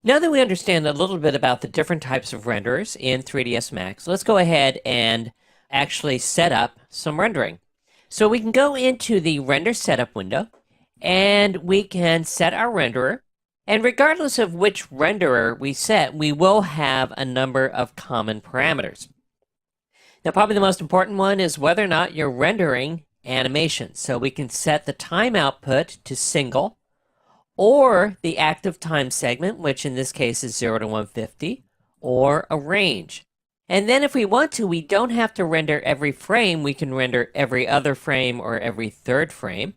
Now that we understand a little bit about the different types of renderers in 3ds Max, let's go ahead and actually set up some rendering. So we can go into the render setup window and we can set our renderer. And regardless of which renderer we set, we will have a number of common parameters. Now, probably the most important one is whether or not you're rendering animation. So we can set the time output to single, or the active time segment, which in this case is 0 to 150, or a range. And then if we want to, we don't have to render every frame. We can render every other frame or every third frame.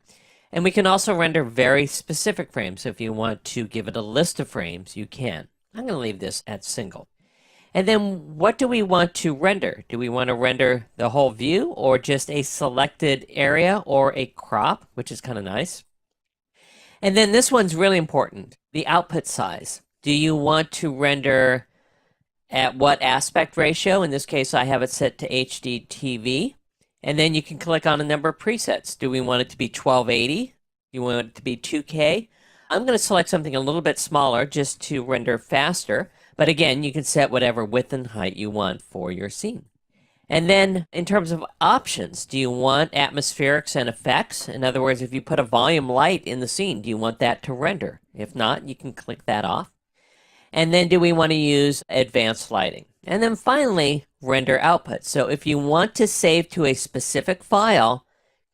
And we can also render very specific frames. So if you want to give it a list of frames, you can. I'm going to leave this at single. And then what do we want to render? Do we want to render the whole view or just a selected area or a crop, which is kind of nice? And then this one's really important, the output size. Do you want to render at what aspect ratio? In this case, I have it set to HD TV. And then you can click on a number of presets. Do we want it to be 1280? Do you want it to be 2K? I'm going to select something a little bit smaller just to render faster. But again, you can set whatever width and height you want for your scene. And then in terms of options, do you want atmospherics and effects? In other words, if you put a volume light in the scene, do you want that to render? If not, you can click that off. And then do we want to use advanced lighting? And then finally, render output. So if you want to save to a specific file,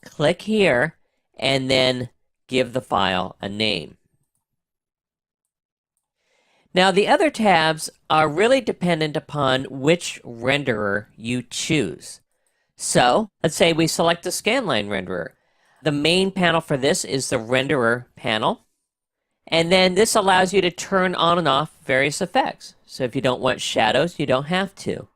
click here and then give the file a name. Now, the other tabs are really dependent upon which renderer you choose. So, let's say we select the scanline renderer. The main panel for this is the renderer panel. And then this allows you to turn on and off various effects. So if you don't want shadows, you don't have to.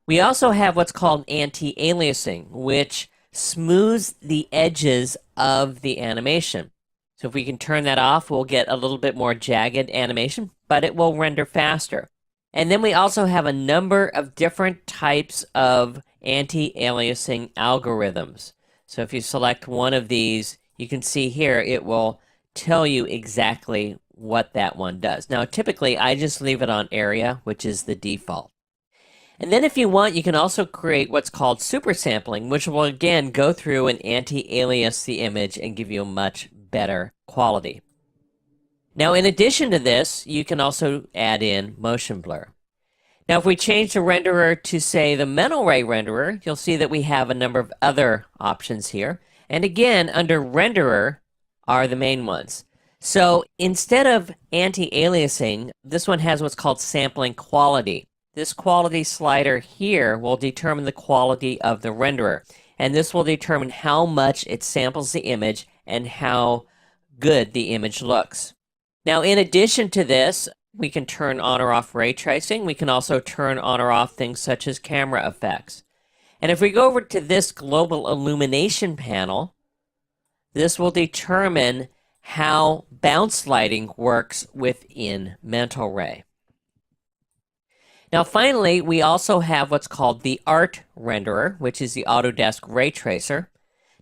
We also have what's called anti-aliasing, which smooths the edges of the animation. So if we can turn that off, we'll get a little bit more jagged animation, but it will render faster. And then we also have a number of different types of anti-aliasing algorithms. So if you select one of these, you can see here it will tell you exactly what that one does. Now, typically, I just leave it on area, which is the default. And then if you want, you can also create what's called super sampling, which will again go through and anti-alias the image and give you a much better quality. Now, in addition to this, you can also add in motion blur. Now, if we change the renderer to, say, the mental ray renderer, you'll see that we have a number of other options here. And again, under renderer are the main ones. So instead of anti-aliasing, this one has what's called sampling quality. This quality slider here will determine the quality of the renderer. And this will determine how much it samples the image and how good the image looks. Now, in addition to this, we can turn on or off ray tracing. We can also turn on or off things such as camera effects. And if we go over to this global illumination panel, this will determine how bounce lighting works within Mental Ray. Now, finally, we also have what's called the Art Renderer, which is the Autodesk Ray Tracer.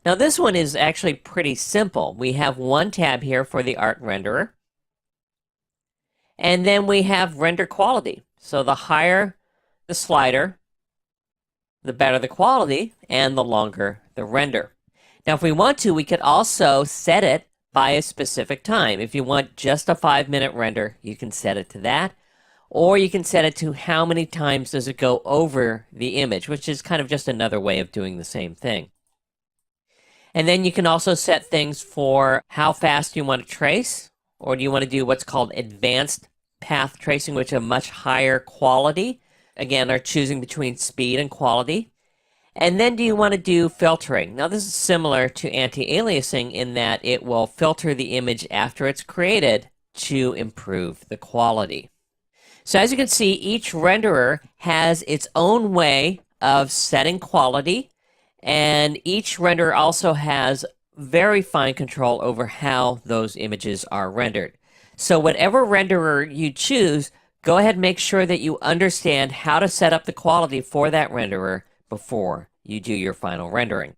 Now, this one is actually pretty simple. We have one tab here for the Art Renderer. And then we have render quality. So the higher the slider, the better the quality, and the longer the render. Now, if we want to, we could also set it by a specific time. If you want just a 5-minute render, you can set it to that. Or you can set it to how many times does it go over the image, which is kind of just another way of doing the same thing. And then you can also set things for how fast you want to trace, or do you want to do what's called advanced path tracing, which is a much higher quality. Again, are choosing between speed and quality. And then do you want to do filtering? Now, this is similar to anti-aliasing in that it will filter the image after it's created to improve the quality. So as you can see, each renderer has its own way of setting quality, and each renderer also has very fine control over how those images are rendered. So whatever renderer you choose, go ahead and make sure that you understand how to set up the quality for that renderer before you do your final rendering.